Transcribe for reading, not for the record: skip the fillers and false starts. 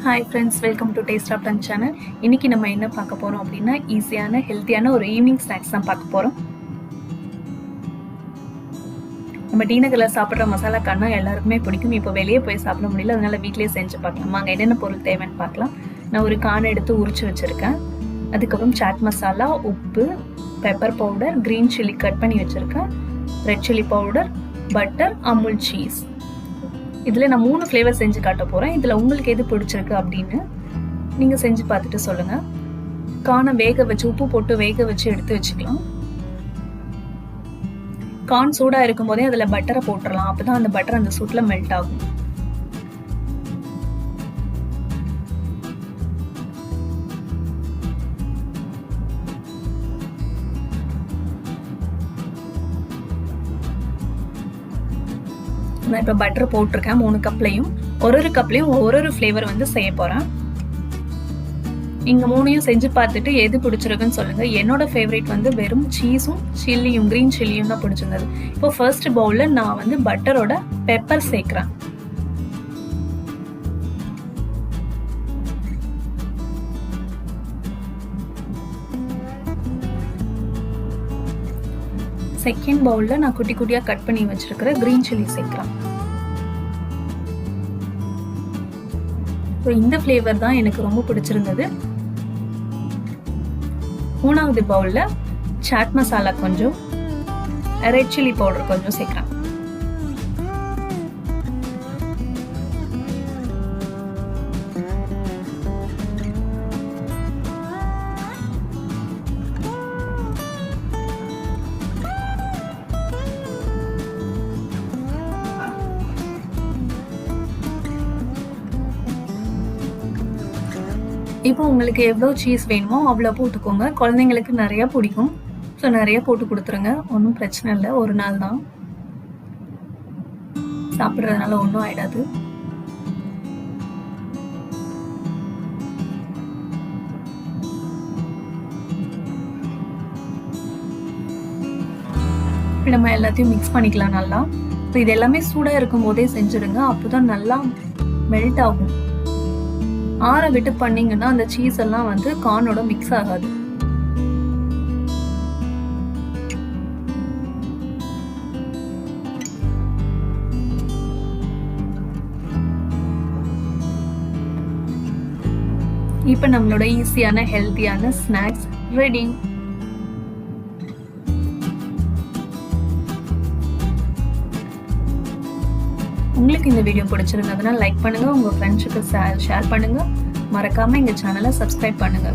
Hi friends, welcome to taste of டன் channel. இன்றைக்கி நம்ம என்ன பார்க்க போகிறோம் அப்படின்னா, ஈஸியான ஹெல்த்தியான ஒரு ஈவினிங் ஸ்நாக்ஸ் தான் பார்க்க போகிறோம். நம்ம டீ நகரில் சாப்பிட்ற மசாலா கார்னா எல்லாருக்குமே பிடிக்கும். இப்போ வெளியே போய் சாப்பிட முடியல, அதனால் வீட்டிலேயே செஞ்சு பார்க்கலாம். வாங்க என்னென்ன பொருள் தேவைன்னு பார்க்கலாம். நான் ஒரு கார்ன் எடுத்து உரிச்சு வச்சுருக்கேன். அதுக்கப்புறம் சாட் மசாலா, உப்பு, pepper powder, green chilli cut பண்ணி வச்சுருக்கேன், red chilli powder, butter, Amul cheese. இதில் நான் 3 ஃப்ளேவர் செஞ்சு காட்ட போகிறேன். இதில் உங்களுக்கு எது பிடிச்சிருக்கு அப்படின்னு நீங்கள் செஞ்சு பார்த்துட்டு சொல்லுங்கள். கார்னை வேக வச்சு உப்பு போட்டு வேக வச்சு எடுத்து வச்சுக்கலாம். கார்ன் சூடாக இருக்கும் போதே அதில் பட்டரை போட்டுடலாம். அப்போ தான் அந்த பட்டர் அந்த சூட்டில் மெல்ட் ஆகும். நான் இப்போ பட்டர் போட்டிருக்கேன் 3 கப்லையும். ஒரு கப்லையும் ஒரு ஃப்ளேவர் வந்து செய்ய போகிறேன். நீங்கள் 3யும் செஞ்சு பார்த்துட்டு எது பிடிச்சிருக்குன்னு சொல்லுங்கள். என்னோட ஃபேவரேட் வந்து வெறும் சீஸும் சில்லியும் க்ரீன் சில்லியும் தான் பிடிச்சிருந்தது. இப்போ ஃபர்ஸ்ட் பவுலில் நான் வந்து பட்டரோட பெப்பர் சேர்க்குறேன். செகண்ட் பவுலில் நான் குட்டி குட்டியாக கட் பண்ணி வச்சிருக்கிற க்ரீன் சில்லி சேர்க்குறேன். ஸோ இந்த ஃப்ளேவர் தான் எனக்கு ரொம்ப பிடிச்சிருந்தது. 3வது பவுலில் சாட் மசாலா கொஞ்சம், ரெட் சில்லி பவுடர் கொஞ்சம் சேர்க்குறேன். இப்போ உங்களுக்கு எவ்வளோ சீஸ் வேணுமோ அவ்வளோ போட்டுக்கோங்க. குழந்தைங்களுக்கு நிறையா பிடிக்கும். ஸோ நிறைய போட்டு கொடுத்துருங்க, ஒன்றும் பிரச்சனை இல்லை. ஒரு நாள் தான் சாப்பிட்றதுனால ஒன்றும் ஆயிடாது. இப்போ நம்ம எல்லாத்தையும் மிக்ஸ் பண்ணிக்கலாம் நல்லா. ஸோ இது எல்லாமே சூடாக இருக்கும் போதே செஞ்சுடுங்க, அப்போ தான் நல்லா மெல்ட் ஆகும். ஆற விட்டு பண்ணீங்கன்னா அந்த சீஸ் எல்லாம் வந்து கார்னோட மிக்ஸ் ஆகாது. இப்போ நம்மளோட ஈஸியான ஹெல்த்தியான ஸ்நாக்ஸ் ரெடி. உங்களுக்கு இந்த வீடியோ பிடிச்சிருந்ததுன்னா லைக் பண்ணுங்க, உங்க ஃப்ரெண்ட்ஸுக்கு ஷேர் பண்ணுங்க, மறக்காம எங்க சேனலை சப்ஸ்கிரைப் பண்ணுங்க.